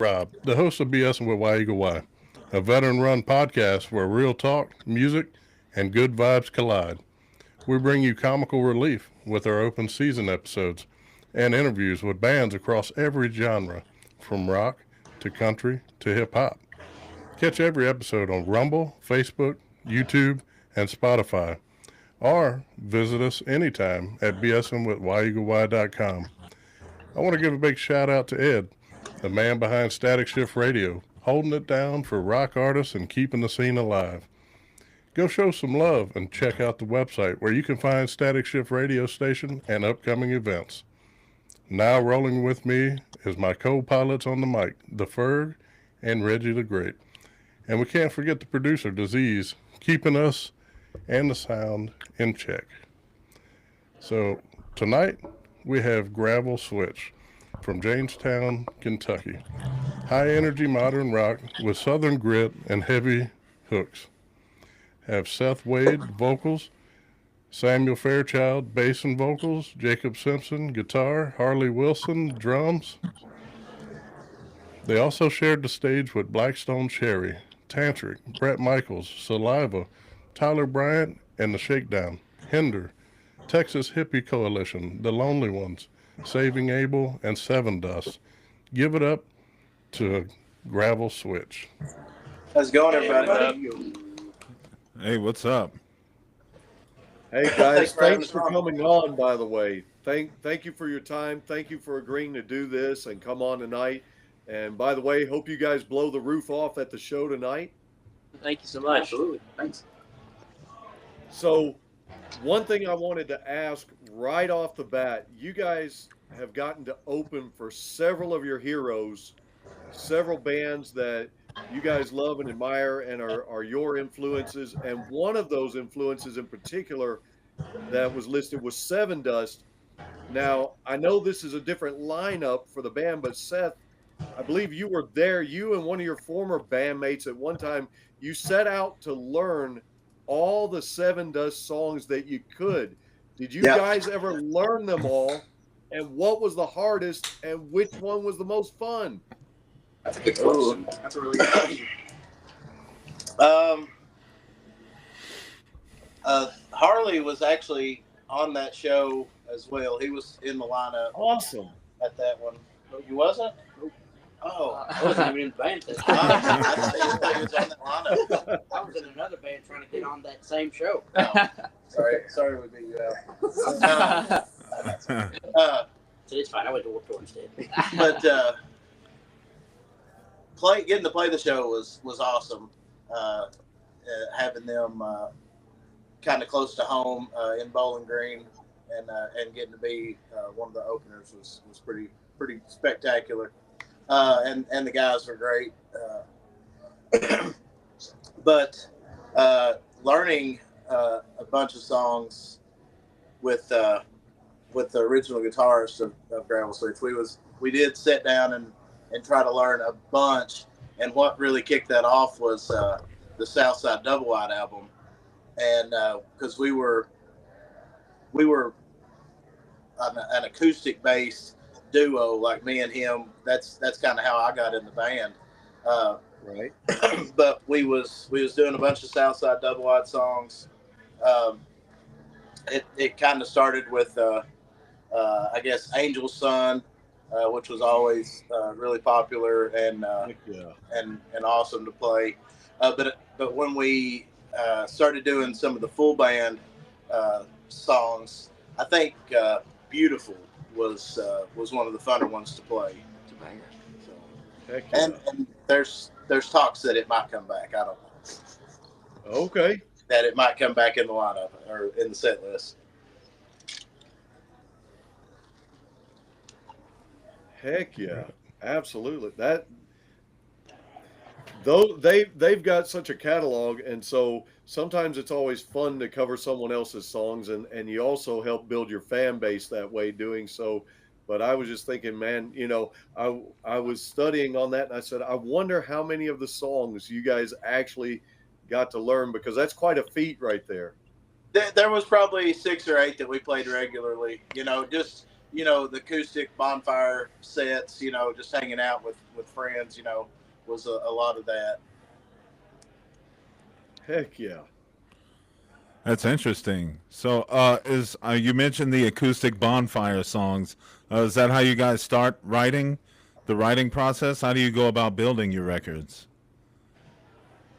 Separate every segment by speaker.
Speaker 1: Rob, the host of BSing with Y-Eagle-Y, a veteran-run podcast where real talk, music, and good vibes collide. We bring you comical relief with our open season episodes and interviews with bands across every genre, from rock to country to hip-hop. Catch every episode on Rumble, Facebook, YouTube, and Spotify, or visit us anytime at bsmwithy.com. I want to give a big shout out to Ed, the man behind Static Shift Radio, holding it down for rock artists and keeping the scene alive. Go show some love and check out the website where you can find Static Shift Radio Station and upcoming events. Now rolling with me is my co-pilots on the mic, the Ferg and Reggie the Great. And we can't forget the producer, Disease, keeping us and the sound in check. So tonight we have Gravel Switch from Jamestown, Kentucky. High energy modern rock with southern grit and heavy hooks. Have Seth Wade vocals, Samuel Fairchild bass and vocals, Jacob Simpson guitar, Harley Wilson drums. They also shared the stage with Blackstone Cherry, Tantric, Brett Michaels, Saliva, Tyler Bryant, and The Shakedown, Hinder, Texas Hippie Coalition, The Lonely Ones, Saving Abel, and Seven Dust. Give it up to Gravel Switch.
Speaker 2: How's it going, everybody?
Speaker 3: Hey, what's up?
Speaker 4: Hey guys, thanks for coming on, by the way. Thank you for your time. Thank you for agreeing to do this and come on tonight. And by the way, hope you guys blow the roof off at the show tonight.
Speaker 2: Thank you so much.
Speaker 5: Absolutely. Thanks.
Speaker 4: So one thing I wanted to ask right off the bat, you guys have gotten to open for several of your heroes, several bands that you guys love and admire and are your influences. And one of those influences in particular that was listed was Seven Dust. Now, I know this is a different lineup for the band, but Seth, I believe you were there. You and one of your former bandmates at one time, you set out to learn all the Seven Dust songs that you could. Did you guys ever learn them all? And what was the hardest and which one was the most fun?
Speaker 5: That's a good question. That's a really good question.
Speaker 2: Harley was actually on that show as well. He was in the lineup.
Speaker 4: Awesome.
Speaker 2: At that one. You wasn't?
Speaker 5: Oh, I wasn't even in the band at that
Speaker 2: I was on that lineup.
Speaker 5: I was in another band trying to get on that same show.
Speaker 2: Sorry we beat you out.
Speaker 5: So it's fine. I went to Warped Tour instead.
Speaker 2: But getting to play the show was awesome. Having them kind of close to home in Bowling Green and getting to be one of the openers was pretty spectacular. And the guys were great. But learning a bunch of songs with the original guitarist of Gravel Switch, we did sit down and try to learn a bunch. And what really kicked that off was the Southside Double Wide album. And because we were an acoustic based duo, like me and him, that's kind of how I got in the band.
Speaker 4: Right.
Speaker 2: But we was doing a bunch of Southside Double Wide songs. It kind of started with I guess Angel's Son, which was always really popular and awesome to play. But when we started doing some of the full band songs, I think Beautiful was one of the funner ones to play. So, and there's talks that it might come back. I don't know.
Speaker 4: Okay.
Speaker 2: That it might come back in the lineup or in the set list.
Speaker 4: Heck yeah, absolutely. They've got such a catalog, and so sometimes it's always fun to cover someone else's songs, and you also help build your fan base that way doing so. But I was just thinking, man, I was studying on that, and I said, I wonder how many of the songs you guys actually got to learn, because that's quite a feat right there.
Speaker 2: There was probably 6 or 8 that we played regularly. Just you know, the acoustic bonfire sets, you know, just hanging out with friends, you know, was a lot of that.
Speaker 4: Heck yeah.
Speaker 3: That's interesting. So, is you mentioned the acoustic bonfire songs? Is that how you guys start writing? The writing process? How do you go about building your records?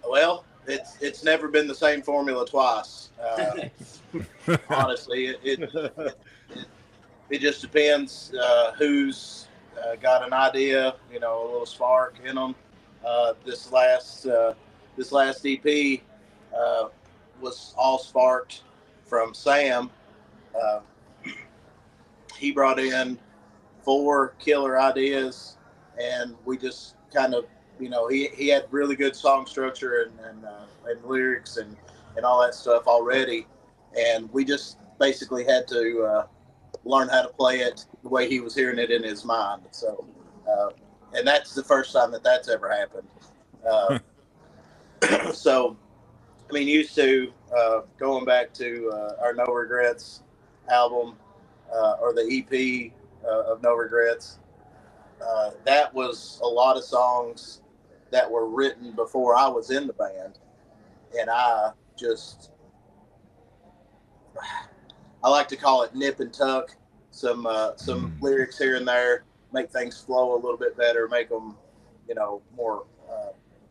Speaker 2: Well, it's never been the same formula twice. Honestly, it just depends who's got an idea, you know, a little spark in them. This last EP was all sparked from Sam. Uh, he brought in 4 killer ideas, and we just kind of, you know, he had really good song structure and lyrics and all that stuff already, and we just basically had to learn how to play it the way he was hearing it in his mind. So, and that's the first time that's ever happened. So, I mean, used to going back to our No Regrets album or the EP of No Regrets. That was a lot of songs that were written before I was in the band, and I like to call it nip and tuck some lyrics here and there, make things flow a little bit better, make them, you know, more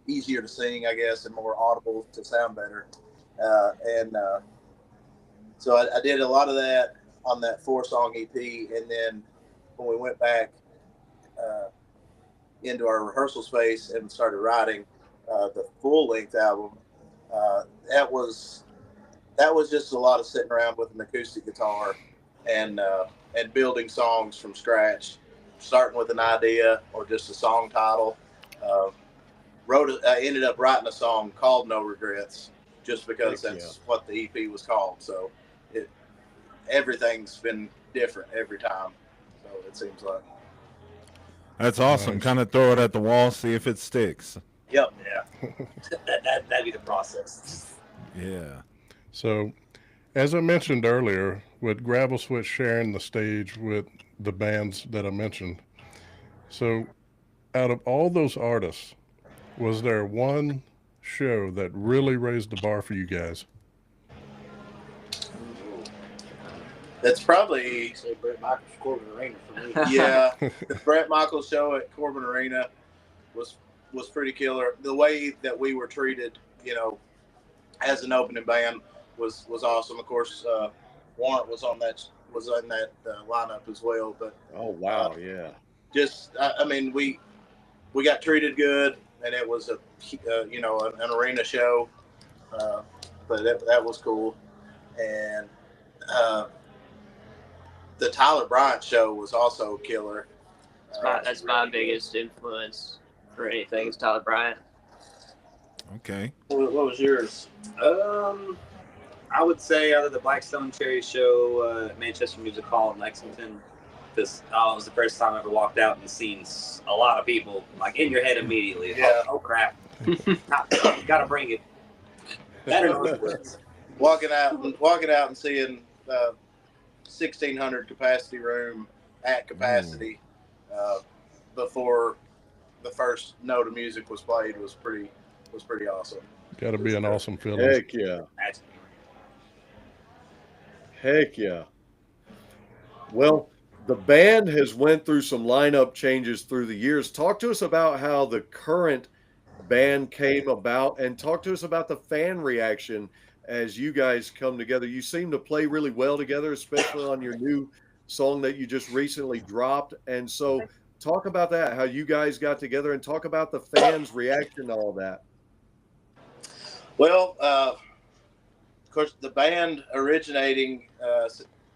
Speaker 2: easier to sing, I guess, and more audible to sound better. So I did a lot of that on that 4-song EP, and then when we went back into our rehearsal space and started writing the full-length album, that was just a lot of sitting around with an acoustic guitar and building songs from scratch, starting with an idea or just a song title. I ended up writing a song called No Regrets just because that's what the EP was called. So everything's been different every time. So it seems like.
Speaker 3: That's awesome.
Speaker 1: Nice.
Speaker 3: Kind of throw it at the wall, see if it sticks.
Speaker 2: Yep.
Speaker 5: Yeah. That'd be the process.
Speaker 3: Yeah.
Speaker 1: So, as I mentioned earlier, with Gravel Switch sharing the stage with the bands that I mentioned, so out of all those artists, was there one show that really raised the bar for you guys?
Speaker 2: That's probably
Speaker 5: Say Brett Michaels, Corbin Arena for me.
Speaker 2: yeah. The Brett Michaels show at Corbin Arena was pretty killer. The way that we were treated, you know, as an opening band was awesome. Of course, Warrant was in that lineup as well. But
Speaker 4: Oh wow, yeah.
Speaker 2: just I mean, we got treated good, and it was you know, an arena show. But that was cool, and the Tyler Bryant show was also killer.
Speaker 6: That's my biggest influence for anything is Tyler Bryant.
Speaker 3: Okay.
Speaker 2: What was yours?
Speaker 7: I would say out of the Blackstone Cherry show, Manchester Music Hall in Lexington, because it was the first time I ever walked out and seen a lot of people like in your head immediately.
Speaker 2: Yeah.
Speaker 7: Oh crap! Gotta bring it. Better
Speaker 2: Walking out and seeing 1,600 capacity room at capacity before the first note of music was played was pretty awesome.
Speaker 1: Got to be an awesome feeling.
Speaker 4: Heck yeah. Heck yeah. Well, the band has went through some lineup changes through the years. Talk to us about how the current band came about, and talk to us about the fan reaction as you guys come together. You seem to play really well together, especially on your new song that you just recently dropped. And so talk about that, how you guys got together, and talk about the fans' reaction to all that.
Speaker 2: Well, of course, the band originating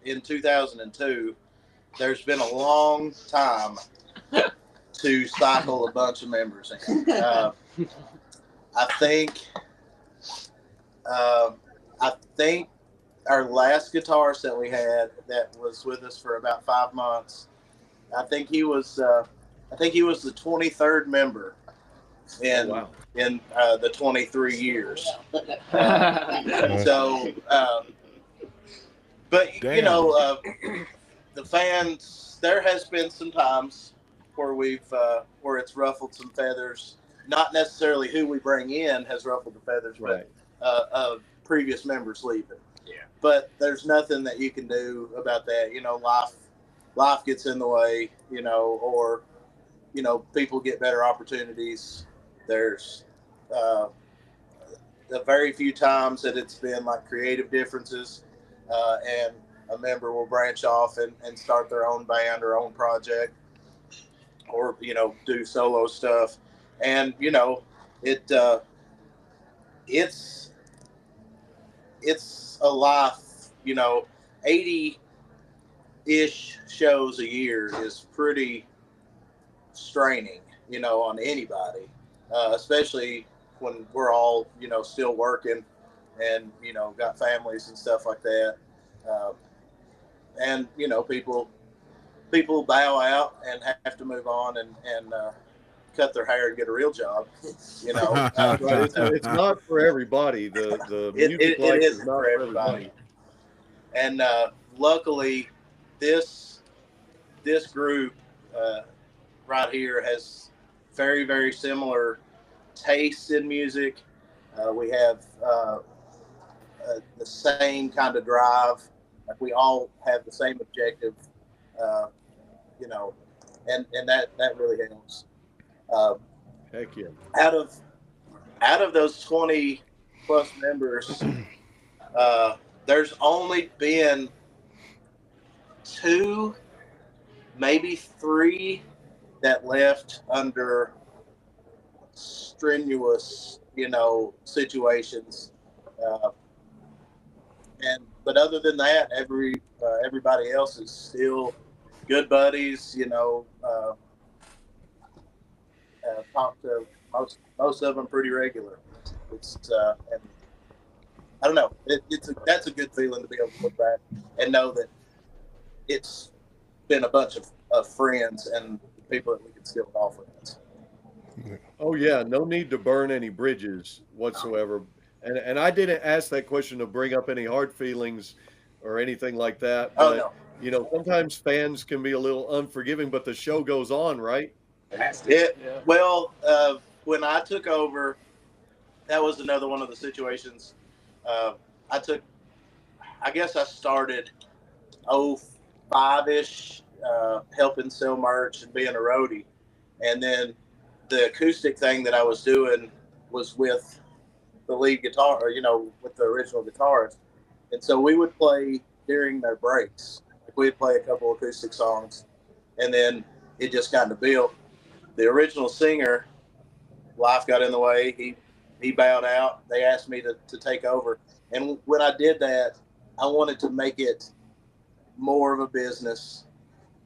Speaker 2: in 2002, there's been a long time to cycle a bunch of members in. I think our last guitarist that we had that was with us for about 5 months, I think he was the 23rd member in the 23 years. So, but
Speaker 3: Damn.
Speaker 2: you know, the fans, there has been some times where where it's ruffled some feathers. Not necessarily who we bring in has ruffled the feathers,
Speaker 4: Right.
Speaker 2: but previous members leaving.
Speaker 7: Yeah.
Speaker 2: But there's nothing that you can do about that. Life gets in the way. Or people get better opportunities. There's the very few times that it's been like creative differences, and a member will branch off and start their own band or own project, or do solo stuff, and it's a life. 80-ish shows a year is pretty straining, on anybody, especially when we're all, still working and, got families and stuff like that. And, people bow out and have to move on and cut their hair and get a real job,
Speaker 4: Right. It's not for everybody. The music
Speaker 2: it
Speaker 4: life is
Speaker 2: isn't
Speaker 4: not
Speaker 2: for everybody. And luckily, this group right here has very, very similar tastes in music. We have the same kind of drive. Like, we all have the same objective, and that really helps.
Speaker 4: Heck yeah.
Speaker 2: Out of those 20 plus members, there's only been 2, maybe 3 that left under strenuous, situations. But other than that, everybody else is still good buddies. Talk to most of them pretty regular. It's and I don't know. That's a good feeling to be able to look back and know that it's been a bunch of friends and people that we can still golf with.
Speaker 4: Oh yeah, no need to burn any bridges whatsoever. And I didn't ask that question to bring up any hard feelings or anything like that. But
Speaker 2: no.
Speaker 4: Sometimes fans can be a little unforgiving, but the show goes on, right?
Speaker 2: Well, when I took over, that was another one of the situations. I guess I started 05-ish, helping sell merch and being a roadie. And then the acoustic thing that I was doing was with the lead guitar, or, with the original guitarist. And so we would play during their breaks. We'd play a couple acoustic songs, and then it just kind of built. The original singer, life got in the way. He bowed out. They asked me to take over. And when I did that, I wanted to make it more of a business.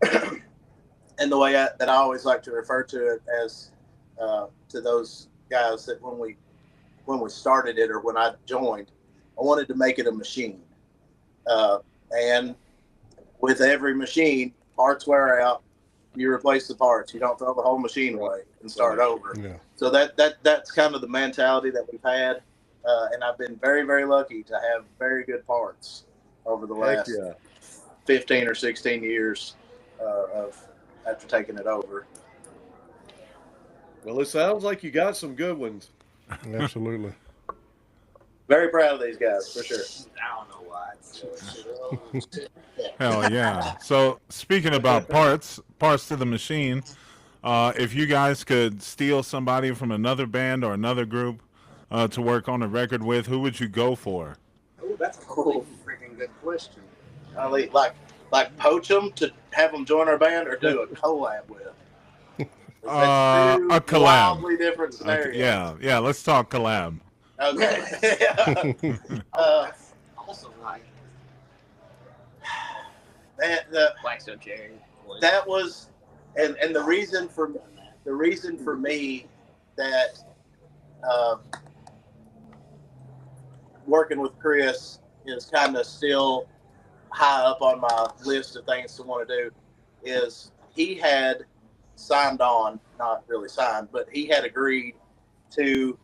Speaker 2: And the way that I always like to refer to it as to those guys that when we started it, or when I joined, I wanted to make it a machine. And with every machine, parts wear out. You replace the parts. You don't throw the whole machine away and start over. Yeah. So that's kind of the mentality that we've had. And I've been very, very lucky to have very good parts over the last 15 or 16 years after taking it over.
Speaker 4: Well, it sounds like you got some good ones.
Speaker 1: Absolutely.
Speaker 2: Very proud of these guys, for sure.
Speaker 7: I don't know why.
Speaker 3: Hell yeah. So speaking about parts to the machine, if you guys could steal somebody from another band or another group to work on a record with, who would you go for?
Speaker 7: Oh, that's a really freaking good question.
Speaker 2: Like poach them to have them join our band, or do a collab with.
Speaker 3: A collab.
Speaker 2: Wildly different scenarios.
Speaker 3: Yeah. Let's talk collab.
Speaker 2: Okay.
Speaker 7: That's also like
Speaker 2: the
Speaker 6: Blackstone Cherry.
Speaker 2: That was, and the reason for me that working with Chris is kind of still high up on my list of things to want to do is he had signed on, not really signed, but he had agreed to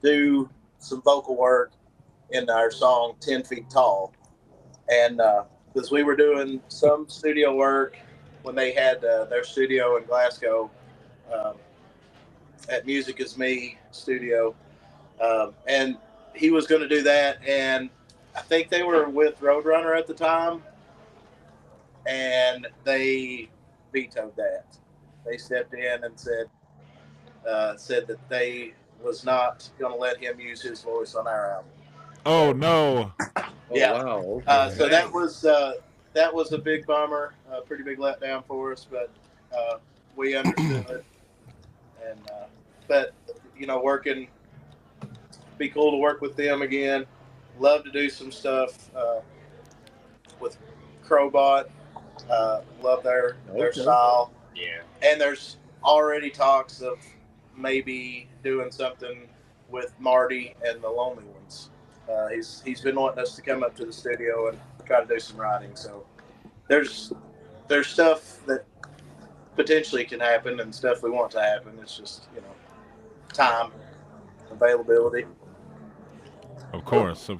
Speaker 2: do some vocal work in our song 10 Feet Tall. And because we were doing some studio work when they had their studio in Glasgow at Music Is Me studio. And he was going to do that. And I think they were with Roadrunner at the time. And they vetoed that. They stepped in and said that they was not going to let him use his voice on our album.
Speaker 3: Oh no!
Speaker 2: Yeah.
Speaker 4: Oh, wow. Okay.
Speaker 2: So that was a big bummer, a pretty big letdown for us, but we understood. And but working, be cool to work with them again. Love to do some stuff with Crowbot. Love their style.
Speaker 6: Yeah.
Speaker 2: And there's already talks of maybe doing something with Marty and the Lonely Ones. He's been wanting us to come up to the studio and try to do some writing. So there's stuff that potentially can happen and stuff we want to happen. It's just time, availability.
Speaker 3: Of course.
Speaker 2: Oh,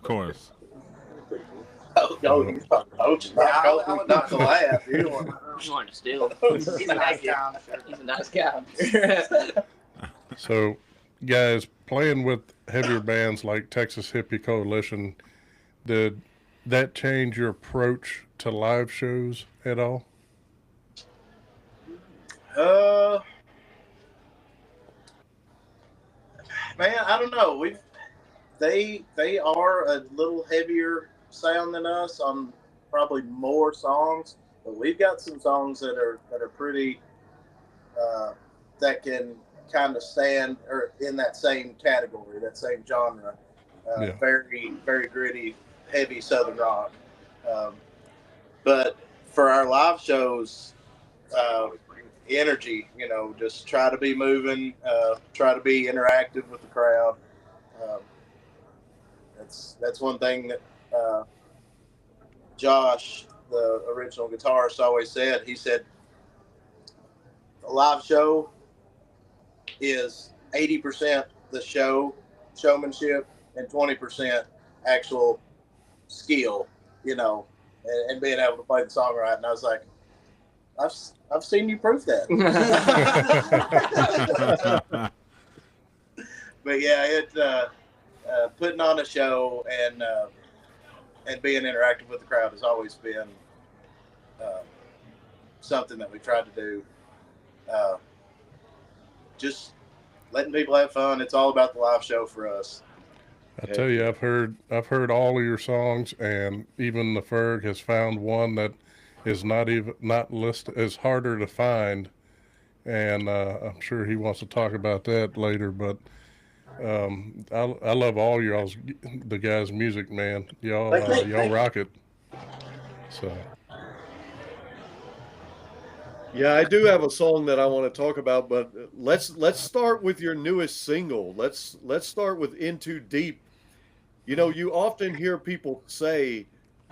Speaker 2: you're talking coaching, not to laugh. You
Speaker 6: want to steal. He's a nice guy. He's a nice guy.
Speaker 1: So, guys, playing with heavier bands like Texas Hippie Coalition, did that change your approach to live shows at all?
Speaker 2: Man, I don't know. They are a little heavier sound than us on probably more songs, but we've got some songs that are pretty that can kind of stand or in that same category, that same genre. Very, very gritty, heavy Southern rock. But for our live shows, energy, just try to be moving, try to be interactive with the crowd. That's one thing that Josh, the original guitarist, always said. He said a live show is 80% the showmanship, and 20% actual skill, and being able to play the song right. And I was like, I've seen you prove that. But yeah, putting on a show and being interactive with the crowd has always been something that we tried to do. Just letting people have fun. It's all about the live show for us.
Speaker 1: I tell you, I've heard all of your songs, and even the Ferg has found one that is not listed, is harder to find, and I'm sure he wants to talk about that later. But I love all the guys' music, man. Y'all rock it. So.
Speaker 4: Yeah, I do have a song that I want to talk about, but let's start with your newest single. Let's start with Into Deep. You often hear people say,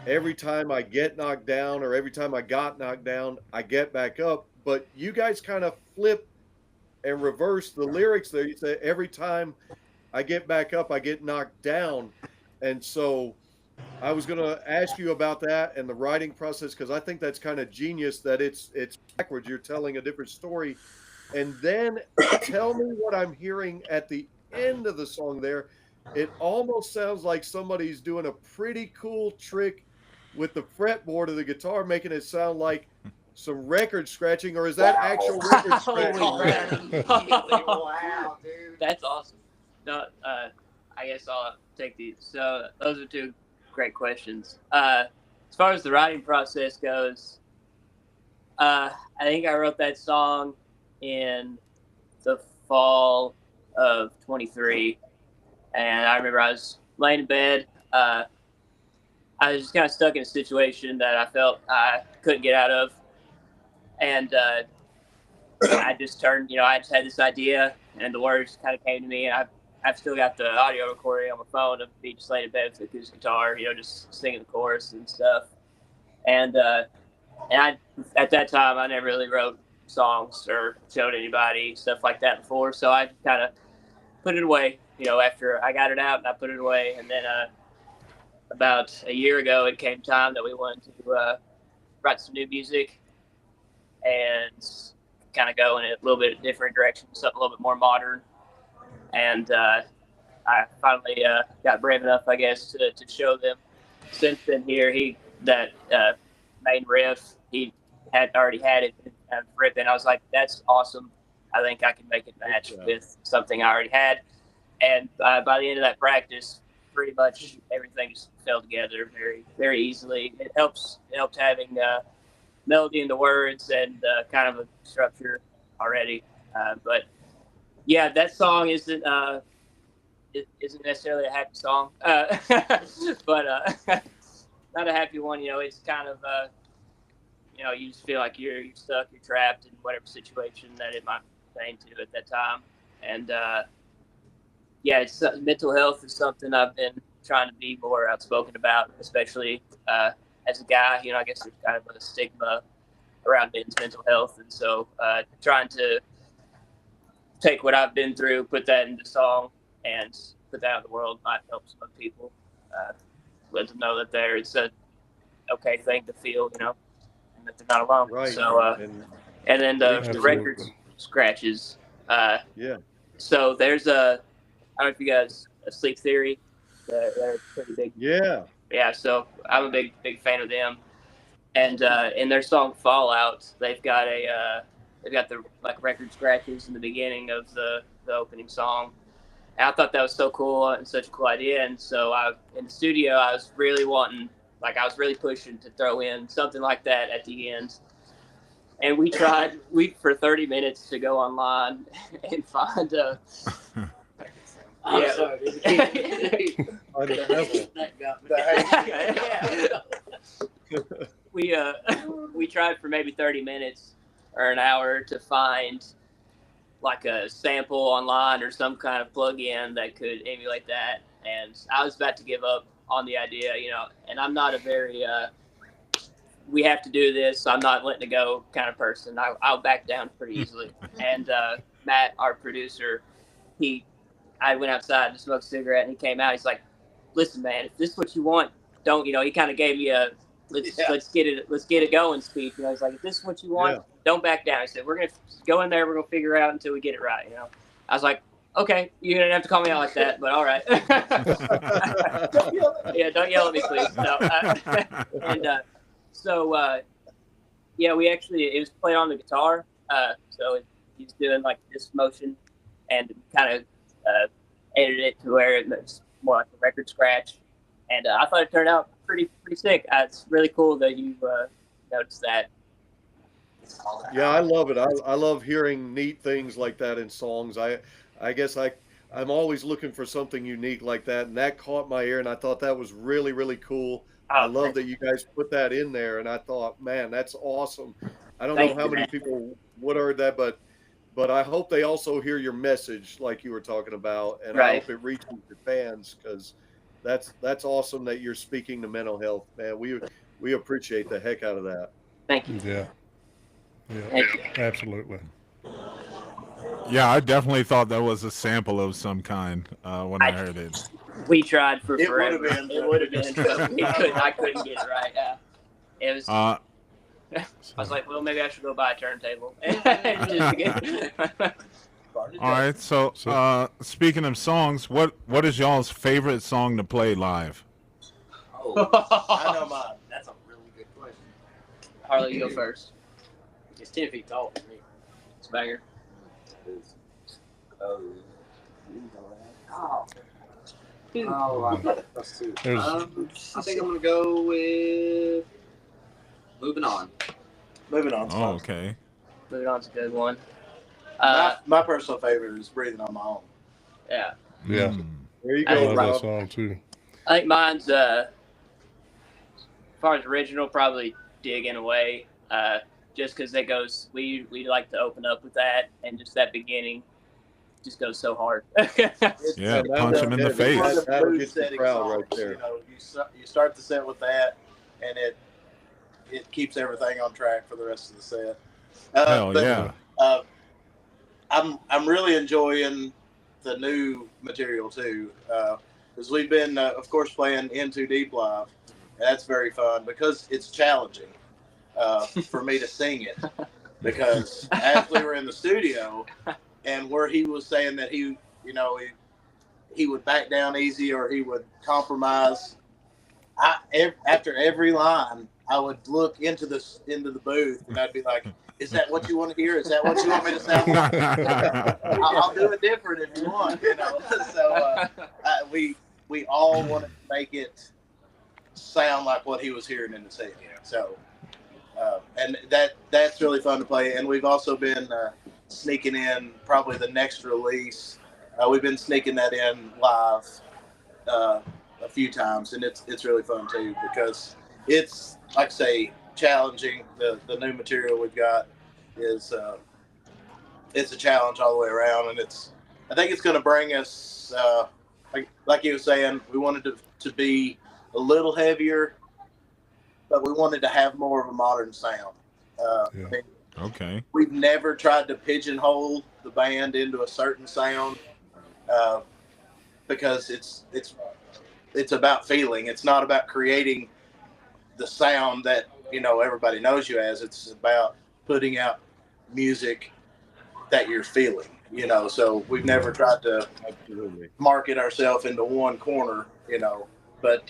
Speaker 4: every time I get knocked down or every time I got knocked down, I get back up. But you guys kind of flip and reverse the lyrics there. You say, every time I get back up, I get knocked down. And so I was going to ask you about that and the writing process, because I think that's kind of genius that it's backwards. You're telling a different story. And then tell me what I'm hearing at the end of the song there. It almost sounds like somebody's doing a pretty cool trick with the fretboard of the guitar, making it sound like some record scratching, or is that actual record scratching?
Speaker 6: Wow, dude. That's awesome. No, I guess I'll take these. So those are two great questions. As far as the writing process goes, I think I wrote that song in the fall of 23. And I remember I was laying in bed. I was just kind of stuck in a situation that I felt I couldn't get out of. And I just turned, I just had this idea, and the words kind of came to me. And I've still got the audio recording on my phone of me just laying in bed with the acoustic guitar, just singing the chorus and stuff. And I, at that time, I never really wrote songs or showed anybody, stuff like that before. So I kind of put it away. After I got it out, and I put it away, and then about a year ago, it came time that we wanted to write some new music and kind of go in a little bit different direction, something a little bit more modern. And I finally got brave enough, I guess, to show them. Since then, here that main riff, he had already had it ripping. I was like, that's awesome. I think I can make it match with something I already had. And by the end of that practice, pretty much everything just fell together very, very easily. It helped having melody in the words and kind of a structure already. But yeah, that song isn't necessarily a happy song, but not a happy one. It's kind of you just feel like you're stuck, you're trapped in whatever situation that it might pertain to at that time. And yeah, it's mental health is something I've been trying to be more outspoken about, especially as a guy. I guess there's kind of a stigma around men's mental health, and so trying to take what I've been through, put that into song, and put that out in the world might help some people. Let them know that it's a okay thing to feel, and that they're not alone.
Speaker 4: Right.
Speaker 6: So, and then the record scratches.
Speaker 4: Yeah.
Speaker 6: So there's I don't know if you guys Sleep Theory. They're pretty big.
Speaker 4: Yeah.
Speaker 6: Yeah. So I'm a big fan of them. And in their song Fallout, they've got the like record scratches in the beginning of the opening song. And I thought that was so cool and such a cool idea. And so in the studio, I was really pushing to throw in something like that at the end. And we tried for 30 minutes to go online and find we tried for maybe 30 minutes or an hour to find like a sample online or some kind of plug-in that could emulate that. And I was about to give up on the idea, and I'm not a very we have to do this, I'm not letting it go kind of person. I'll back down pretty easily. And Matt, our producer, I went outside to smoke a cigarette, and he came out. He's like, "Listen, man, if this is what you want, don't." He kind of gave me a let's get it going speech. He's like, "If this is what you want, don't back down." I said, "We're gonna go in there. We're gonna figure it out until we get it right." I was like, "Okay, you didn't have to call me out like that, but all right." Yeah, don't yell at me, please. No. And so we actually it was played on the guitar. So he's doing like this motion, and kind of edited it to where it's more like a record scratch. And I thought it turned out pretty sick. It's really cool that you noticed that.
Speaker 4: Yeah, I love it. I love hearing neat things like that in songs. I guess I'm always looking for something unique like that, and that caught my ear, and I thought that was really, really cool. I love that you guys put that in there, and I thought, man, that's awesome. I don't know how many people would have heard that, but I hope they also hear your message like you were talking about, and I hope it reaches your fans, because that's awesome that you're speaking to mental health, man. We appreciate the heck out of that.
Speaker 6: Thank you.
Speaker 1: Yeah, absolutely.
Speaker 3: Yeah, I definitely thought that was a sample of some kind when I heard it.
Speaker 6: We tried for forever. It would have been. But I couldn't get it right. Yeah, it was. I was like, well, maybe I should go buy a turntable.
Speaker 3: All right. So speaking of songs, what is y'all's favorite song to play live?
Speaker 2: I know mine.
Speaker 5: That's a really good question.
Speaker 6: Harley, you go first.
Speaker 5: It's 10 feet tall for me.
Speaker 6: It's a banger.
Speaker 5: Oh, that's two. I think I'm gonna go with Moving On.
Speaker 2: Moving On.
Speaker 3: Oh, okay.
Speaker 6: Moving On's a good one.
Speaker 2: My personal favorite is Breathing on My Own.
Speaker 6: Yeah.
Speaker 1: Yeah.
Speaker 4: There you
Speaker 1: I
Speaker 4: go.
Speaker 1: love that song too.
Speaker 6: I think mine's as far as original, probably Digging Away. Just because that goes, we like to open up with that, and just that beginning just goes so hard.
Speaker 3: Yeah, punch him in the face.
Speaker 4: That'll get the crowd right there.
Speaker 2: You start the set with that, and it keeps everything on track for the rest of the set.
Speaker 3: Yeah.
Speaker 2: I'm really enjoying the new material too. because we've been, of course, playing In Too Deep live. And that's very fun because it's challenging for me to sing it. Because as we were in the studio, and where he was saying that he would back down easy or he would compromise, after every line, I would look into the booth and I'd be like, "Is that what you want to hear? Is that what you want me to sound like? I'll do it different if you want." So we all wanted to make it sound like what he was hearing in the studio. So and that's really fun to play. And we've also been sneaking in probably the next release. We've been sneaking that in live a few times, and it's really fun too because it's, like I say, challenging. The new material we've got is it's a challenge all the way around, and I think it's going to bring us like you were saying, we wanted to be a little heavier, but we wanted to have more of a modern sound.
Speaker 3: Yeah. Okay.
Speaker 2: We've never tried to pigeonhole the band into a certain sound because it's about feeling. It's not about creating the sound that everybody knows you as. It's about putting out music that you're feeling. So we've never tried to market ourselves into one corner. But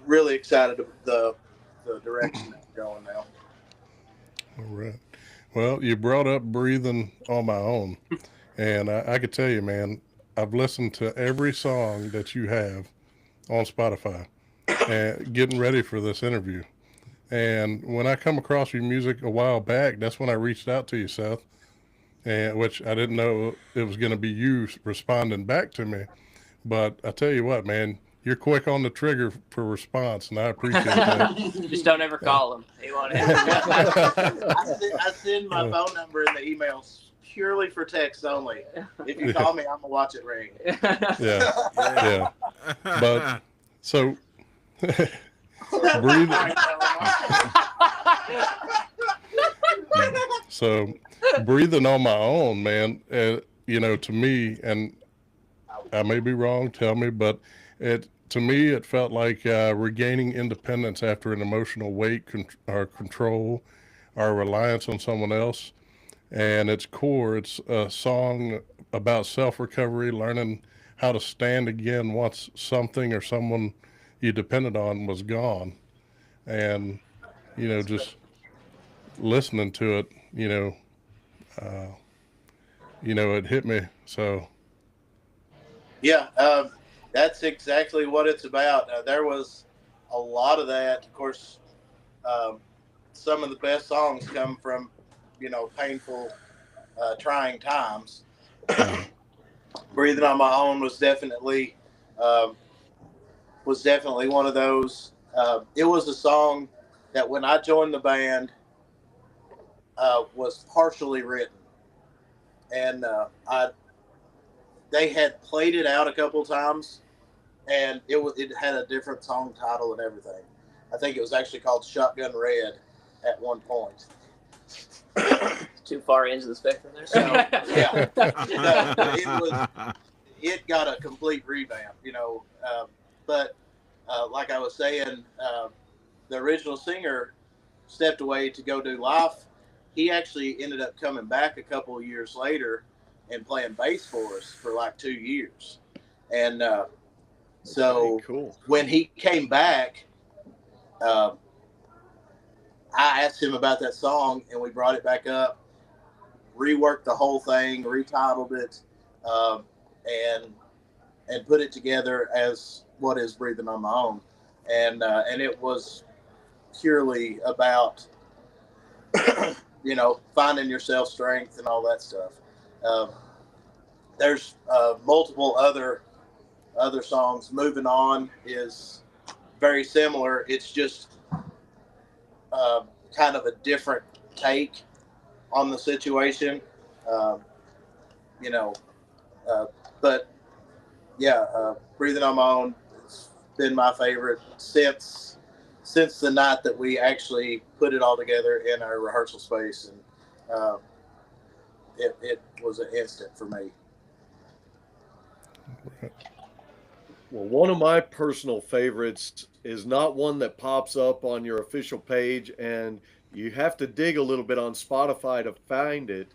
Speaker 2: really excited about the direction that we're going now.
Speaker 1: All right. Well, you brought up Breathing on My Own, and I could tell you, man, I've listened to every song that you have on Spotify and getting ready for this interview. And when I come across your music a while back, that's when I reached out to you, Seth, and which I didn't know it was going to be you responding back to me. But I tell you what, man, you're quick on the trigger for response, and I appreciate that.
Speaker 6: Just don't ever call him. He won't
Speaker 2: I send my phone number in the emails purely for text only. If you call me, I'm gonna watch it ring.
Speaker 1: Yeah. But so breathing on my own, man. To me, and I may be wrong. Tell me, but to me it felt like regaining independence after an emotional weight or control or reliance on someone else. And its core, it's a song about self-recovery, learning how to stand again once something or someone you depended on was gone. And, just listening to it, it hit me. So.
Speaker 2: Yeah, that's exactly what it's about. There was a lot of that. Of course, some of the best songs come from, painful, trying times. Breathing on My Own was definitely one of those. It was a song that when I joined the band was partially written, and they had played it out a couple times, and it had a different song title and everything. I think it was actually called Shotgun Red at one point.
Speaker 6: Too far into the spectrum there.
Speaker 2: So, yeah. It got a complete revamp, but like I was saying, the original singer stepped away to go do life. He actually ended up coming back a couple of years later and playing bass for us for like 2 years. And so
Speaker 4: cool.
Speaker 2: When he came back, I asked him about that song, and we brought it back up, reworked the whole thing, retitled it, and put it together as what is Breathing on My Own. And it was purely about, finding your self-strength and all that stuff. There's multiple other songs. Moving On is very similar. It's just kind of a different take on the situation, but yeah, Breathing on My Own has been my favorite since the night that we actually put it all together in our rehearsal space, and it was an instant for me.
Speaker 4: Well, one of my personal favorites is not one that pops up on your official page, and you have to dig a little bit on Spotify to find it.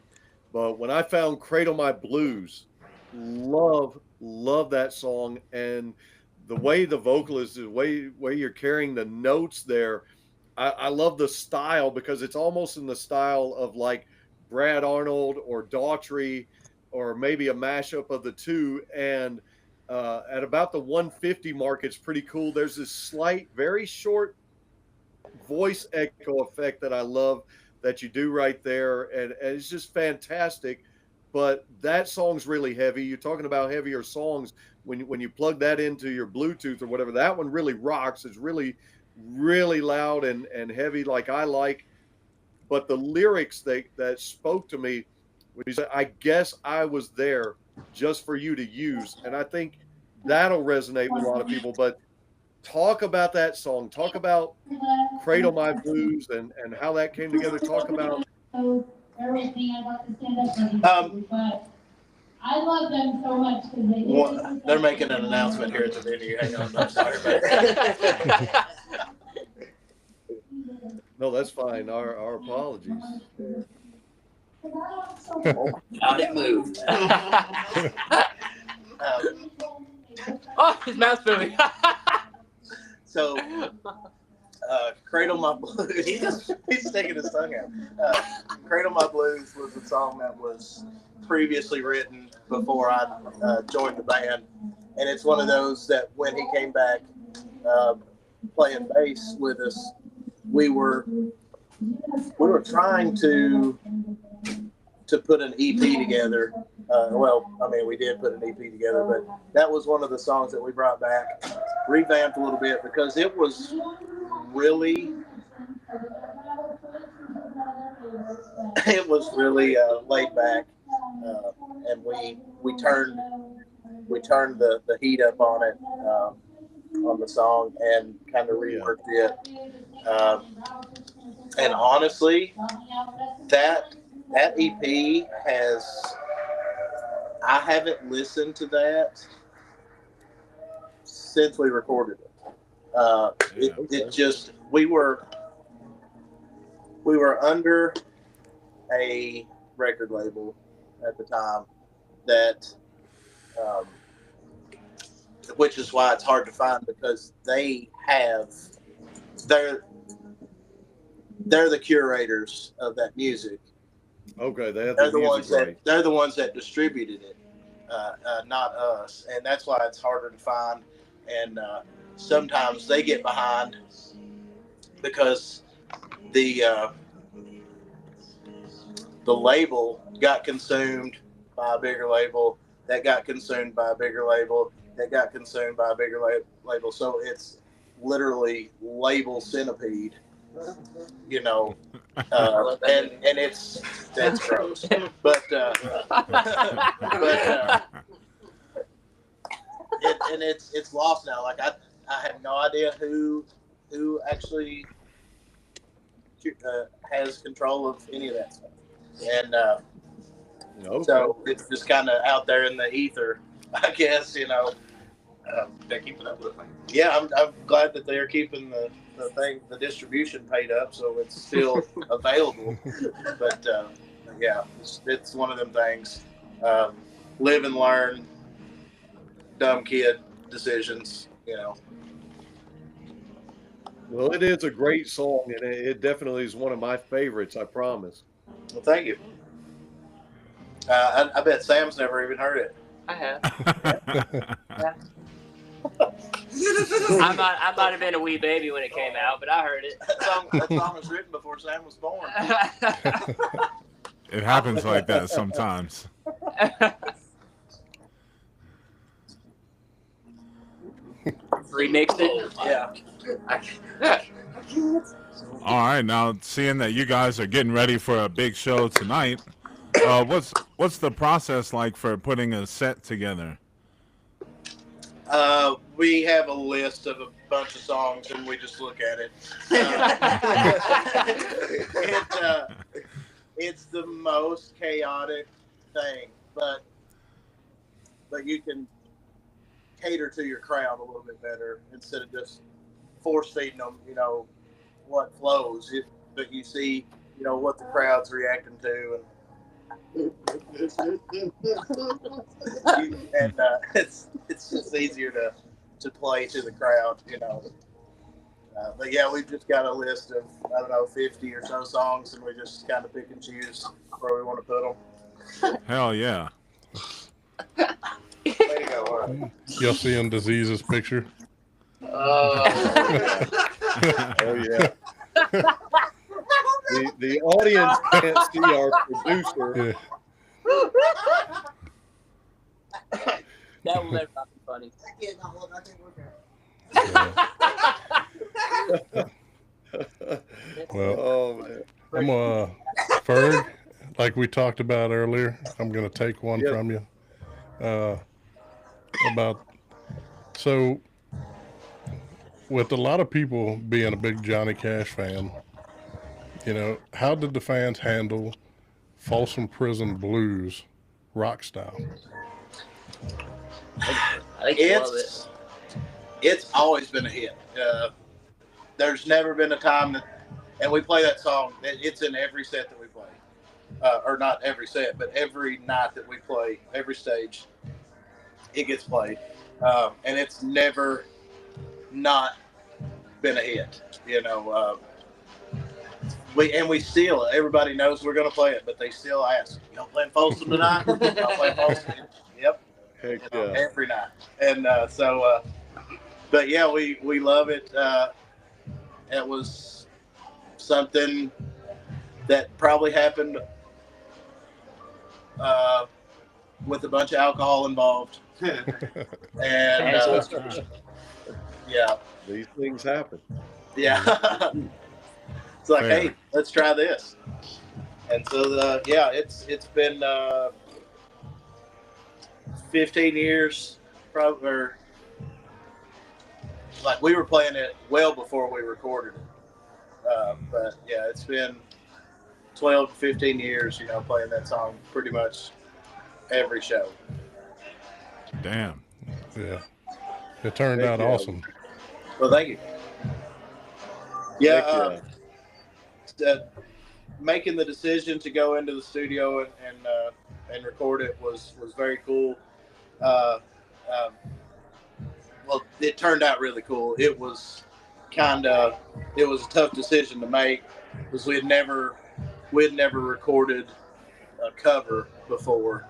Speaker 4: But when I found Cradle My Blues, love that song. And the way the vocalist, the way you're carrying the notes there, I love the style because it's almost in the style of like Brad Arnold or Daughtry, or maybe a mashup of the two. And at about the 150 mark, it's pretty cool. There's this slight, very short voice echo effect that I love that you do right there, and it's just fantastic. But that song's really heavy. You're talking about heavier songs. When you plug that into your Bluetooth or whatever, that one really rocks. It's really loud and heavy, like I like. But the lyrics that spoke to me, when he said, "I guess I was there just for you to use," and I think that'll resonate with a lot of people. But talk about that song. Talk about Cradle My Blues and how that came together. Talk about.
Speaker 2: I love them so much because they're making an announcement here at the venue. Hang on, I'm sorry about that.
Speaker 4: No, that's fine. Our apologies.
Speaker 6: Out it moved. Oh, his mouth's moving.
Speaker 2: So, Cradle My Blues, he's sticking his tongue out. Cradle My Blues was a song that was previously written before I joined the band. And it's one of those that when he came back playing bass with us, we were trying to put an EP together. We did put an EP together, but that was one of the songs that we brought back, revamped a little bit because it was really laid back, and we turned the heat up on it, on the song, and kind of reworked it. And honestly, that EP I haven't listened to that since we recorded it. It just, we were under a record label at the time that, which is why it's hard to find, because they're the curators of that music.
Speaker 4: Okay, they're
Speaker 2: the ones that distributed it, not us, and that's why it's harder to find. And sometimes they get behind because the label got consumed by a bigger label, that got consumed by a bigger label, that got consumed by a bigger label. So it's literally label centipede, and that's gross. But it's lost now. Like I have no idea who actually has control of any of that stuff, and so it's just kind of out there in the ether, I guess.
Speaker 7: They're keeping up with it.
Speaker 2: Yeah, I'm glad that they're keeping the distribution paid up, so it's still available. But yeah, it's one of them things. Live and learn. Dumb kid decisions.
Speaker 4: Well, it is a great song, and it definitely is one of my favorites. I promise.
Speaker 2: Well, thank you. I bet Sam's never even heard it.
Speaker 6: I have. Yeah. I might have been a wee baby when it came out, but I heard it.
Speaker 2: That song was written before Sam was born.
Speaker 3: It happens like that sometimes.
Speaker 6: Remixed it.
Speaker 2: Yeah.
Speaker 3: All right, now seeing that you guys are getting ready for a big show tonight, what's the process like for putting a set together?
Speaker 2: We have a list of a bunch of songs, and we just look at it. It's the most chaotic thing, but you can cater to your crowd a little bit better instead of just force feeding them, what flows. But you see, what the crowd's reacting to, and it's just easier to play to the crowd, But yeah, we've just got a list of 50 or so songs, and we just kind of pick and choose where we want to put them.
Speaker 3: Hell yeah.
Speaker 2: Way to go, Warren.
Speaker 1: Y'all seeing Disease's picture?
Speaker 4: Oh yeah. The audience can't see our producer.
Speaker 1: Yeah.
Speaker 6: That will never be funny.
Speaker 1: Well,
Speaker 4: Oh man.
Speaker 1: I'm Ferg, like we talked about earlier. I'm gonna take one
Speaker 4: Yep.
Speaker 1: from you. So with a lot of people being a big Johnny Cash fan, how did the fans handle Folsom Prison Blues rock style?
Speaker 6: I think you love it.
Speaker 2: It's always been a hit. There's never been a time and we play that song. It's in every set that we play, or not every set, but every night that we play, every stage, it gets played, and it's never not been a hit. We still, everybody knows we're going to play it, but they still ask, "You don't play Folsom tonight?" "You don't play Folsom?" Yep.
Speaker 4: Heck yeah.
Speaker 2: Every night. And but yeah, we love it. It was something that probably happened with a bunch of alcohol involved. And yeah.
Speaker 4: These things happen.
Speaker 2: Yeah. It's like,
Speaker 3: Fair.
Speaker 2: hey, let's try this. And so, it's been 15 years, probably, or like we were playing it well before we recorded it. But yeah, it's been 12 to 15 years, playing that song pretty much every show.
Speaker 3: Damn.
Speaker 1: Yeah, it turned
Speaker 4: Heck
Speaker 1: out
Speaker 4: yeah.
Speaker 1: awesome.
Speaker 2: Well, thank you. Yeah,
Speaker 4: Heck
Speaker 2: making the decision to go into the studio and record it was very cool. Well, it turned out really cool. It was a tough decision to make because we had never recorded a cover before.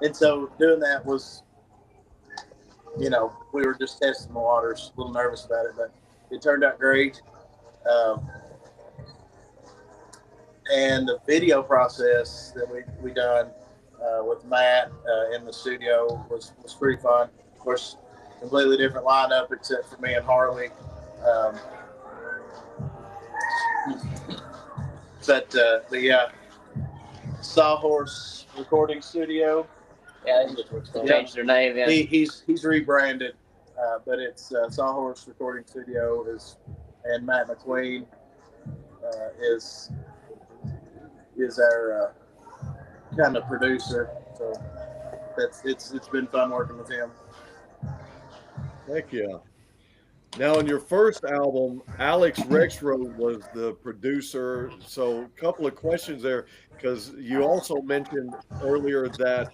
Speaker 2: And so doing that was, we were just testing the waters, a little nervous about it, but it turned out great. And the video process that we done with Matt in the studio was pretty fun. Of course, completely different lineup except for me and Harley. But yeah, Sawhorse Recording Studio.
Speaker 6: Yeah, they changed their name. Yeah.
Speaker 2: He's rebranded, but it's Sawhorse Recording Studio and Matt McQueen is our kind of producer. So it's been fun working with him.
Speaker 4: Heck yeah. Now, in your first album, Alex Rexroad was the producer. So, a couple of questions there, because you also mentioned earlier that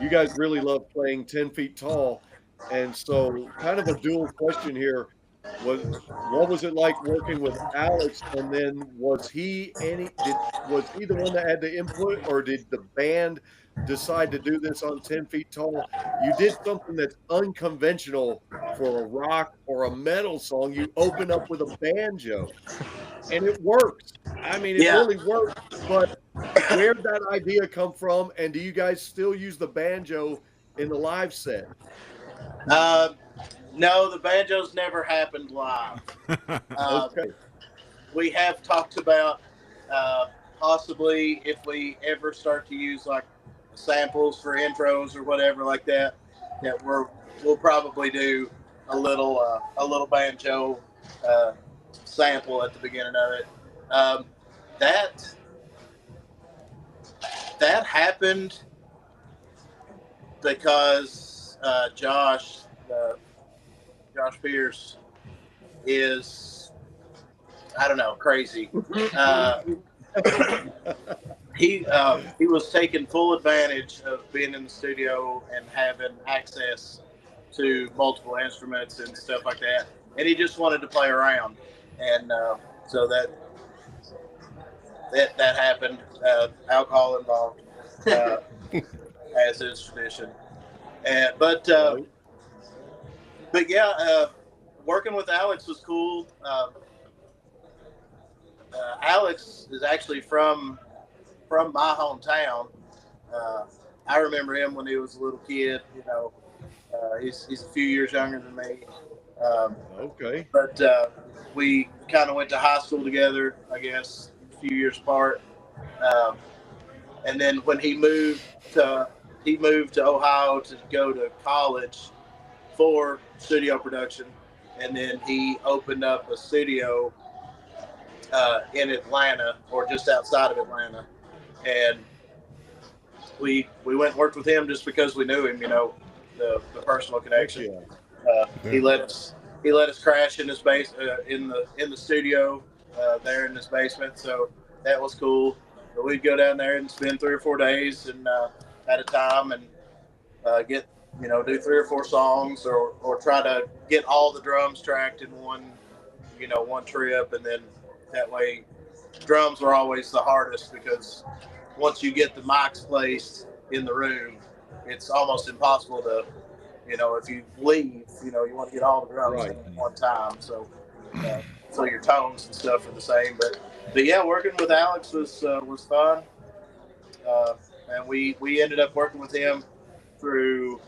Speaker 4: you guys really love playing 10 Feet Tall. And so, kind of a dual question here. What was it like working with Alex? And then was he the one that had the input, or did the band decide to do this on 10 Feet Tall? You did something that's unconventional for a rock or a metal song. You open up with a banjo, and it works. I mean, it really works. But where'd that idea come from? And do you guys still use the banjo in the live set?
Speaker 2: No, the banjos never happened live.
Speaker 4: Okay.
Speaker 2: We have talked about possibly if we ever start to use like samples for intros or whatever like that we'll probably do a little banjo sample at the beginning of it. That happened because Josh Pierce is, I don't know, crazy. He was taking full advantage of being in the studio and having access to multiple instruments and stuff like that, and he just wanted to play around, and so that happened. Alcohol involved, as is tradition, but yeah, working with Alex was cool. Alex is actually from my hometown. I remember him when he was a little kid. He's a few years younger than me.
Speaker 4: Okay.
Speaker 2: But we kind of went to high school together, I guess, a few years apart. And then when he moved to Ohio to go to college for studio production, and then he opened up a studio in Atlanta, or just outside of Atlanta, and we went and worked with him just because we knew him, the personal connection. He let us crash in his base in the studio there in his basement, so that was cool. But we'd go down there and spend 3 or 4 days and at a time, and get do 3 or 4 songs, or try to get all the drums tracked in one trip, and then that way drums were always the hardest, because once you get the mics placed in the room, it's almost impossible to, if you leave, you want to get all the drums in at one time. So your tones and stuff are the same. But yeah, working with Alex was fun. And we ended up working with him through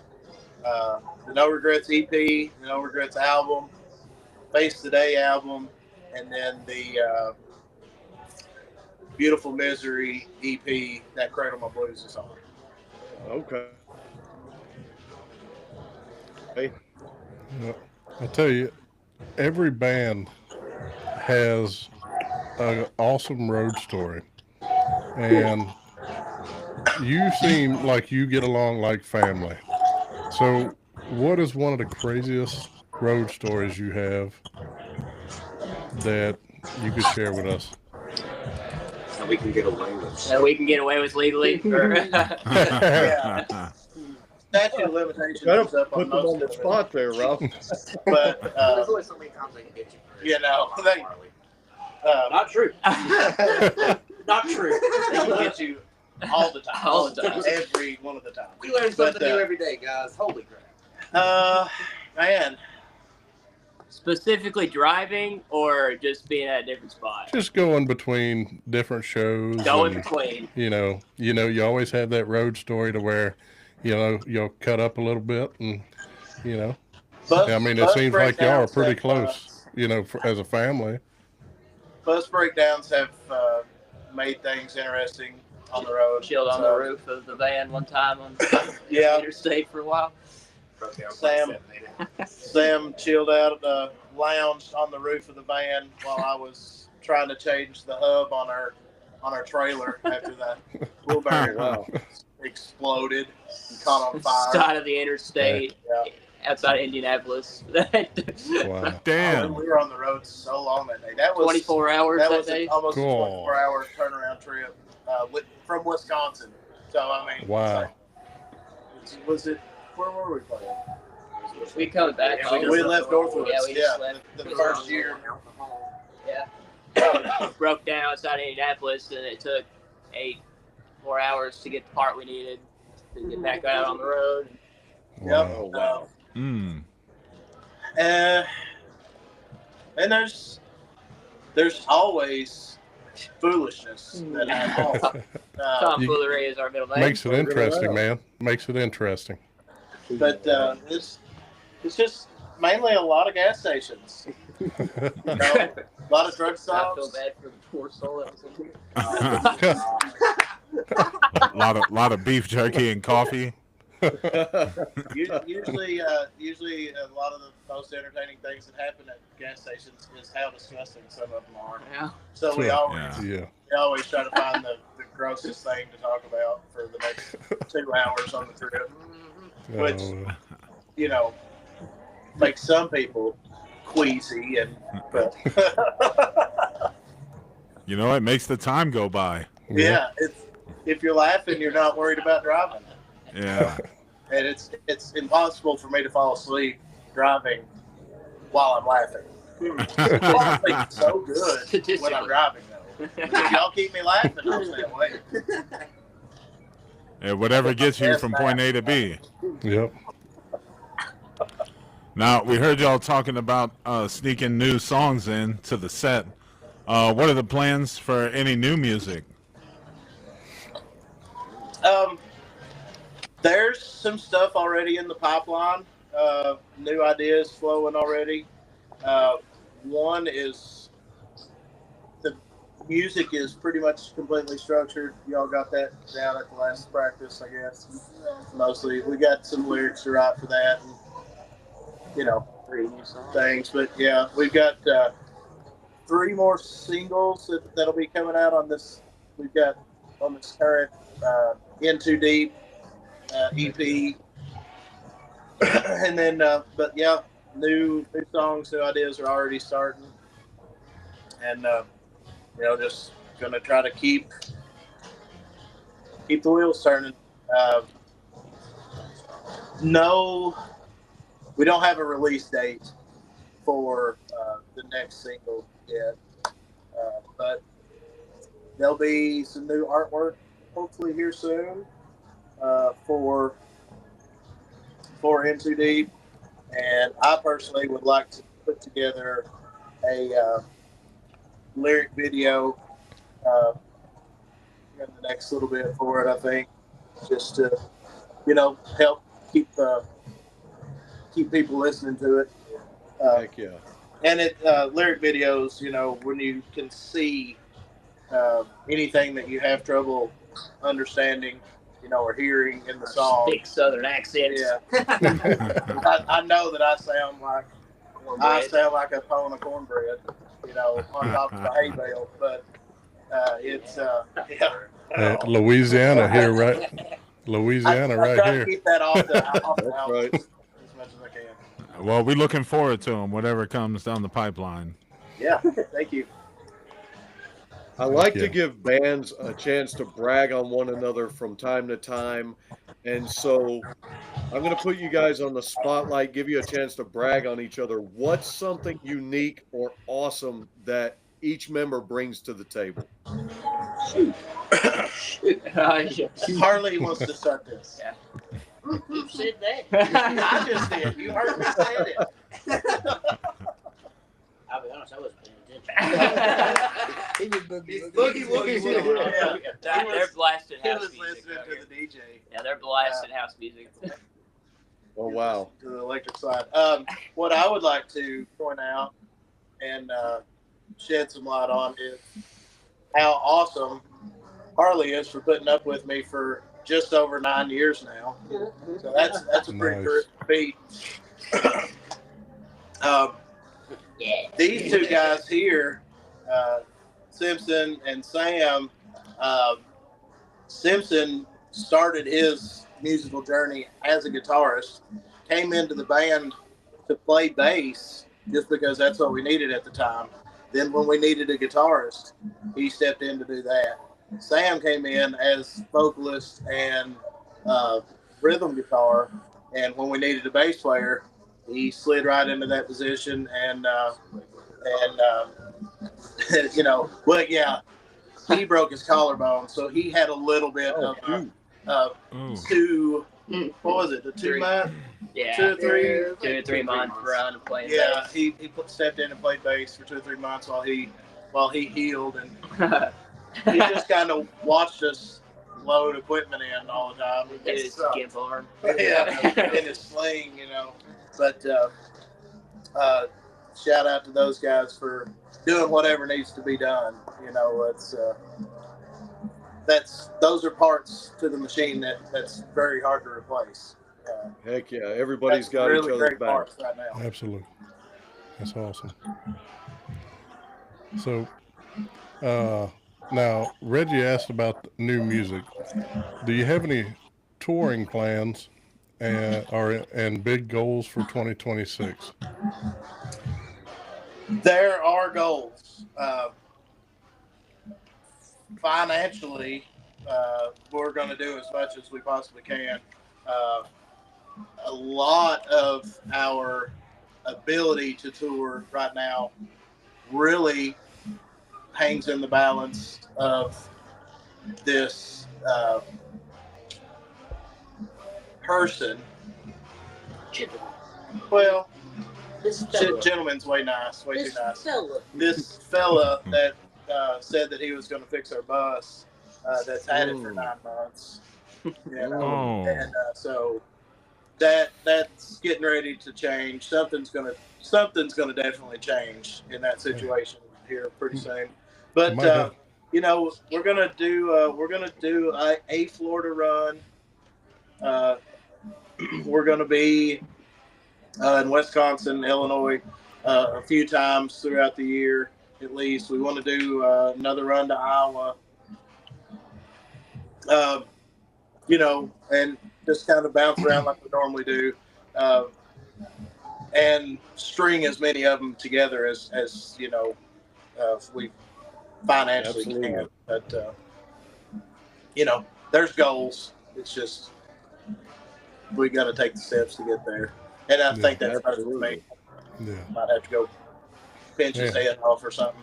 Speaker 2: the No Regrets EP, the No Regrets album, Face the Day album, and then the Beautiful Misery EP that Cradle My Blues is on.
Speaker 4: Okay.
Speaker 1: I tell you, every band has an awesome road story, and you seem like you get along like family. So, what is one of the craziest road stories you have that you could share with us?
Speaker 5: That we can get away with.
Speaker 6: That we can get away with legally.
Speaker 2: Yeah. Statute of limitations is up
Speaker 4: Put
Speaker 2: on
Speaker 4: them
Speaker 2: most
Speaker 4: on the
Speaker 2: of it.
Speaker 4: spot there, Ralph.
Speaker 2: But
Speaker 5: There's only so many times I can get you. Not true. Not true.
Speaker 2: They can get you all the time.
Speaker 6: All the time.
Speaker 2: Every one of the time.
Speaker 5: We learn something new every day, guys. Holy crap.
Speaker 2: Man.
Speaker 6: Specifically driving, or just being at a different spot?
Speaker 1: Just going between different shows.
Speaker 6: Going between.
Speaker 1: You always have that road story to where, you'll cut up a little bit, and it seems like y'all are pretty close, as a family.
Speaker 2: Bus breakdowns have made things interesting on the road.
Speaker 6: Chilled on the roof of the van one time on the interstate for a while.
Speaker 2: Sam chilled out, lounged on the roof of the van while I was trying to change the hub on our trailer after that wheelbarrow exploded and caught on fire.
Speaker 6: Side of the interstate, outside of Indianapolis.
Speaker 1: Wow. Damn.
Speaker 2: We were on the road so long that day. That was
Speaker 6: 24 hours that day?
Speaker 2: Almost a 24-hour turnaround trip from Wisconsin. So,
Speaker 1: wow.
Speaker 2: Was it? Where were we playing?
Speaker 6: We come back.
Speaker 2: We left Northwoods.
Speaker 6: Yeah, we just left.
Speaker 2: The first year.
Speaker 6: Yeah. Broke down outside of Indianapolis, and it took 4 hours to get the part we needed to get back out on the road.
Speaker 2: Wow.
Speaker 4: Oh, wow.
Speaker 2: And there's always foolishness that happens.
Speaker 6: Tomfoolery is our middle name.
Speaker 1: Makes it interesting, man. Makes it interesting.
Speaker 2: But it's just mainly a lot of gas stations. A lot of truck stops.
Speaker 6: I feel bad for the poor soul that was in here.
Speaker 3: lot of beef jerky and coffee.
Speaker 2: Usually a lot of the most entertaining things that happen at gas stations is how disgusting some of them are.
Speaker 6: Yeah.
Speaker 2: So we always try to find the grossest thing to talk about for the next 2 hours on the trip. which makes some people queasy, but
Speaker 3: it makes the time go by.
Speaker 2: yeah, if you're laughing, you're not worried about driving.
Speaker 3: Yeah.
Speaker 2: And it's impossible for me to fall asleep driving while I'm laughing. I think it's so good when I'm driving, though. If y'all keep me laughing, I'll stay awake.
Speaker 3: Yeah, whatever gets you from point A to B.
Speaker 1: Yep.
Speaker 3: Now, we heard y'all talking about sneaking new songs in to the set. What are the plans for any new music?
Speaker 2: There's some stuff already in the pipeline. New ideas flowing already. One is the music is pretty much completely structured. Y'all got that down at the last practice, I guess. Mostly, we got some lyrics to write for that, and things. But yeah, we've got 3 more singles that'll be coming out on this. We've got on this current In Too Deep EP, and then but yeah, new songs, new ideas are already starting, and just gonna try to keep the wheels turning. No, we don't have a release date for the next single yet, but there'll be some new artwork hopefully here soon for In Too Deep, and I personally would like to put together a lyric video in the next little bit for it. I think just to help keep people listening to it.
Speaker 4: Heck yeah!
Speaker 2: And lyric videos, when you can see anything that you have trouble understanding, or hearing in the song.
Speaker 6: Big Southern accents.
Speaker 2: Yeah. I know that I sound like a pound of cornbread, on top of a hay bale, but it's
Speaker 1: Louisiana here, right? Louisiana
Speaker 2: I
Speaker 1: right
Speaker 2: try
Speaker 1: here.
Speaker 2: to keep that off the house
Speaker 4: right.
Speaker 2: as much as I can.
Speaker 3: Well, we're looking forward to them, whatever comes down the pipeline.
Speaker 2: Yeah, thank you.
Speaker 4: I like to give bands a chance to brag on one another from time to time. And so I'm going to put you guys on the spotlight, give you a chance to brag on each other. What's something unique or awesome that each member brings to the table?
Speaker 2: Harley wants to start this.
Speaker 6: Yeah.
Speaker 5: Who said that?
Speaker 2: I just did. You heard me say it.
Speaker 5: I'll be honest, I wasn't paying attention.
Speaker 2: He was boogie.
Speaker 6: They're blasting
Speaker 2: He
Speaker 6: house
Speaker 2: was
Speaker 6: music.
Speaker 2: listening
Speaker 6: out
Speaker 2: to
Speaker 6: here.
Speaker 2: the DJ.
Speaker 6: Yeah, they're blasting house music.
Speaker 4: Oh, wow.
Speaker 2: To the electric side. What I would like to point out and shed some light on is how awesome Harley is for putting up with me for just over 9 years now. So that's a pretty
Speaker 1: Nice.
Speaker 2: feat. These two guys here, Simpson and Sam, Simpson started his musical journey as a guitarist, came into the band to play bass just because that's what we needed at the time. Then when we needed a guitarist, he stepped in to do that. Sam came in as vocalist and rhythm guitar, and when we needed a bass player, he slid right into that position, and well, yeah, he broke his collarbone, so he had a little bit of 2, what was it, the 2 month?
Speaker 6: Yeah.
Speaker 2: 2 or 3?
Speaker 6: 2 or 3 month run of playing
Speaker 2: Yeah,
Speaker 6: bass.
Speaker 2: he stepped in and played bass for 2 or 3 months while he healed, and he just kind of watched us load equipment in all the time.
Speaker 6: Did his gimp arm.
Speaker 2: Yeah, in his sling, But shout out to those guys for doing whatever needs to be done. Those are parts to the machine that's very hard to replace.
Speaker 4: Heck yeah. Everybody's
Speaker 2: That's
Speaker 4: got
Speaker 2: really
Speaker 4: each other's
Speaker 2: great
Speaker 4: back.
Speaker 2: parts right now.
Speaker 1: Absolutely. That's awesome. So, now Reggie asked about new music. Do you have any touring plans and big goals for 2026?
Speaker 2: There are goals. Financially, we're going to do as much as we possibly can. A lot of our ability to tour right now really hangs in the balance of this person. Well,
Speaker 8: This fella.
Speaker 2: gentleman's way nice, way
Speaker 8: This
Speaker 2: too nice.
Speaker 8: fella.
Speaker 2: This fella that said that he was going to fix our bus, that's had it for 9 months. You know,
Speaker 3: Oh.
Speaker 2: and so that's getting ready to change. Something's gonna definitely change in that situation here pretty soon. But you know, we're gonna do a Florida run. We're gonna be in Wisconsin, Illinois, a few times throughout the year at least. We want to do another run to Iowa. You know, and just kind of bounce around like we normally do, and string as many of them together as you know, if we financially can. But you know, there's goals. It's just we got to take the steps to get there, and I think that starts with me.
Speaker 1: Yeah.
Speaker 2: Might have to go pinch his head off or something.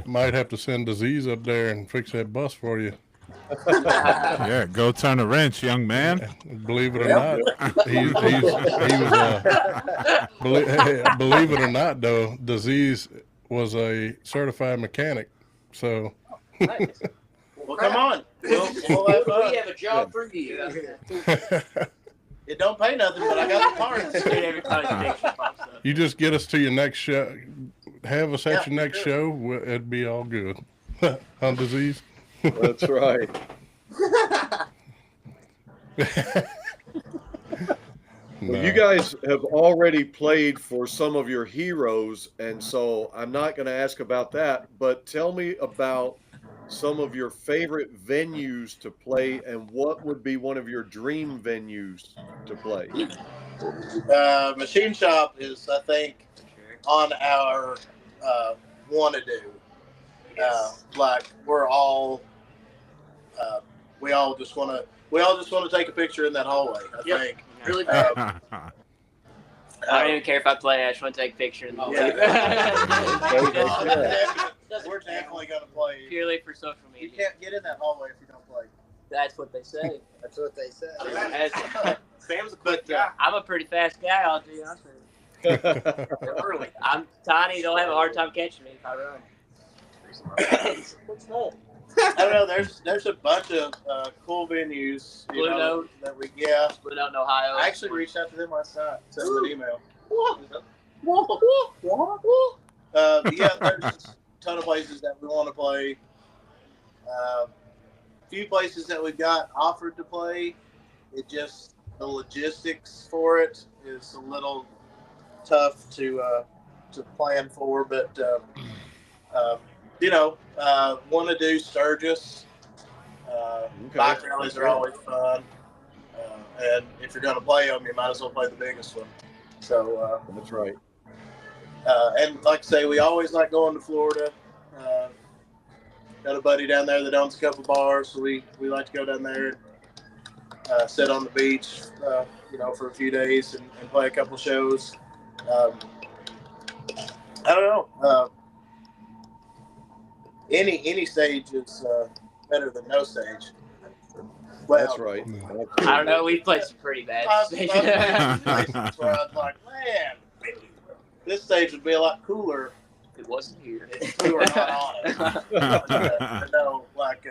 Speaker 1: Might have to send Disease up there and fix that bus for you.
Speaker 3: Yeah, go turn a wrench, young man.
Speaker 1: Believe it or not, he was. Believe it or not, though, Disease was a certified mechanic. So.
Speaker 2: Nice. Well, come on. We'll have fun.
Speaker 8: We have a job for you.
Speaker 2: It don't pay nothing, but I got the parts.
Speaker 1: You just get us to your next show. Have us at your next show. It'd be all good. On Disease.
Speaker 4: That's right. Well, you guys have already played for some of your heroes, and so I'm not going to ask about that, but tell me about some of your favorite venues to play and what would be one of your dream venues to play.
Speaker 2: Machine Shop is, I think, on our want to do. Like we all just want to take a picture in that hallway. I think.
Speaker 8: Really
Speaker 6: I don't even care if I play. I just want to take a picture in the hallway.
Speaker 2: We're definitely going to play.
Speaker 6: Purely for social media.
Speaker 2: You can't get in that hallway if you don't play.
Speaker 6: That's what they say.
Speaker 5: That's what they said.
Speaker 2: Sam's a quick guy.
Speaker 6: I'm a pretty fast guy, I'll be honest with you.
Speaker 2: Early.
Speaker 6: I'm tiny, don't have a hard time catching me if I run. What's that?
Speaker 2: I don't know. There's a bunch of cool venues.
Speaker 6: Blue Note.
Speaker 2: That we
Speaker 6: Blue Note in Ohio.
Speaker 2: I actually reached out to them last night. Sent them an email. Yeah, there's a ton of places that we want to play. Few places that we've got offered to play. It just the logistics for it is a little tough to plan for, but want to do Sturgis. Bike rallies are always fun, and if you're going to play them, you might as well play the biggest one. So
Speaker 4: that's right.
Speaker 2: And like I say, we always like going to Florida. Got a buddy down there that owns a couple bars, so we like to go down there and sit on the beach, for a few days and play a couple shows. I don't know. Any stage is better than no stage. Well,
Speaker 4: that's right.
Speaker 6: I don't know. We've played some pretty bad stages.
Speaker 2: Places where I was like, man, this stage would be a lot cooler.
Speaker 6: It wasn't here.
Speaker 2: If we were not on it. No, like,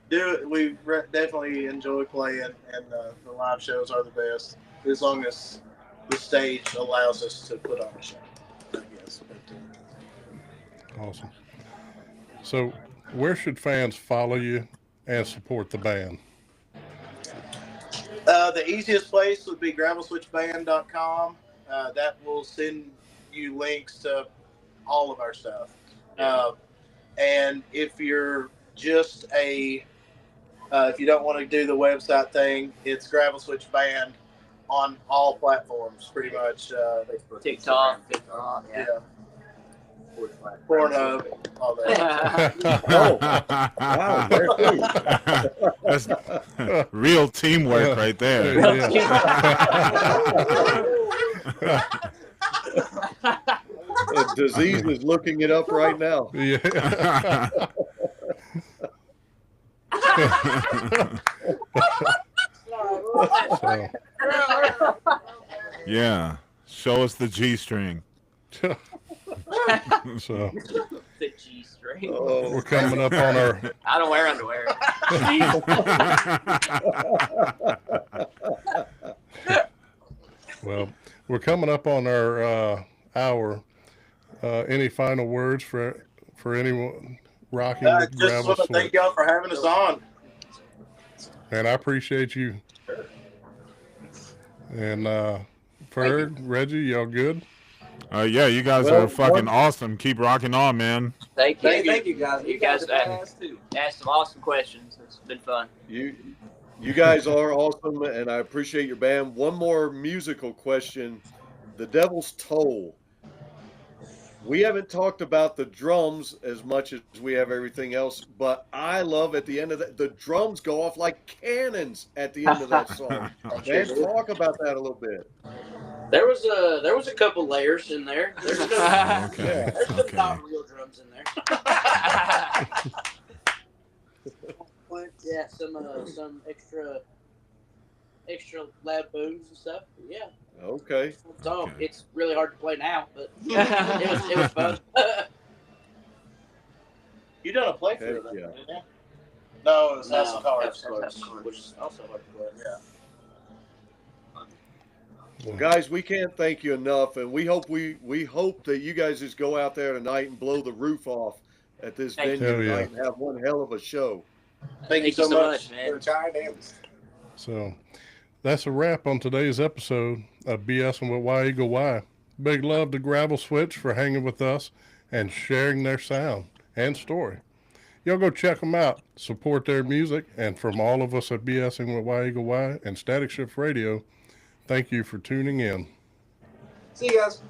Speaker 2: we definitely enjoy playing, and the live shows are the best as long as the stage allows us to put on a show, I guess.
Speaker 1: Awesome. So, where should fans follow you and support the band?
Speaker 2: The easiest place would be gravelswitchband.com. That will send you links to all of our stuff. And if you're just a If you don't want to do the website thing, it's Gravel Switch Band on all platforms, pretty much.
Speaker 6: TikTok.
Speaker 2: Yeah. Pornhub, all that.
Speaker 4: Wow, there's
Speaker 3: That's real teamwork right there.
Speaker 4: Disease is looking it up right now.
Speaker 1: Yeah. So,
Speaker 3: Yeah. Show us the G string.
Speaker 1: so
Speaker 6: The G string.
Speaker 1: we're coming up on our.
Speaker 6: I don't wear underwear.
Speaker 1: Well, we're coming up on our hour. Any final words for anyone rocking with
Speaker 2: Just
Speaker 1: Gravel
Speaker 2: want to
Speaker 1: Switch?
Speaker 2: thank y'all for having us on.
Speaker 1: And I appreciate you. And Ferg, Reggie, y'all good?
Speaker 3: Yeah, you guys are fucking awesome. Keep rocking on, man.
Speaker 6: Thank you.
Speaker 5: Thank you guys.
Speaker 6: You guys asked some awesome questions. It's been fun.
Speaker 4: You guys are awesome, and I appreciate your band. One more musical question. The Devil's Toll. We haven't talked about the drums as much as we have everything else, but I love at the end of that, the drums go off like cannons at the end of that song. Man, talk about that a little bit.
Speaker 8: There was a couple layers in there. There's some not real drums in there. Yeah, some extra lab booms and stuff. Yeah.
Speaker 4: Okay.
Speaker 8: So it's really hard to play now, but it was fun.
Speaker 2: You done a playthrough of that,
Speaker 4: Yeah.
Speaker 2: didn't you? No, it was House of Cards.
Speaker 8: Which is also hard to play.
Speaker 2: Yeah.
Speaker 4: Well, guys, we can't thank you enough, and we hope that you guys just go out there tonight and blow the roof off at this venue tonight and have one hell of a show.
Speaker 2: Thank you so much,
Speaker 6: man.
Speaker 1: So that's a wrap on today's episode of BSing with Y-Eagle-Y. Big love to Gravel Switch for hanging with us and sharing their sound and story. Y'all go check them out, support their music, and from all of us at BSing with Y-Eagle-Y and Static Shift Radio, thank you for tuning in.
Speaker 5: See you guys.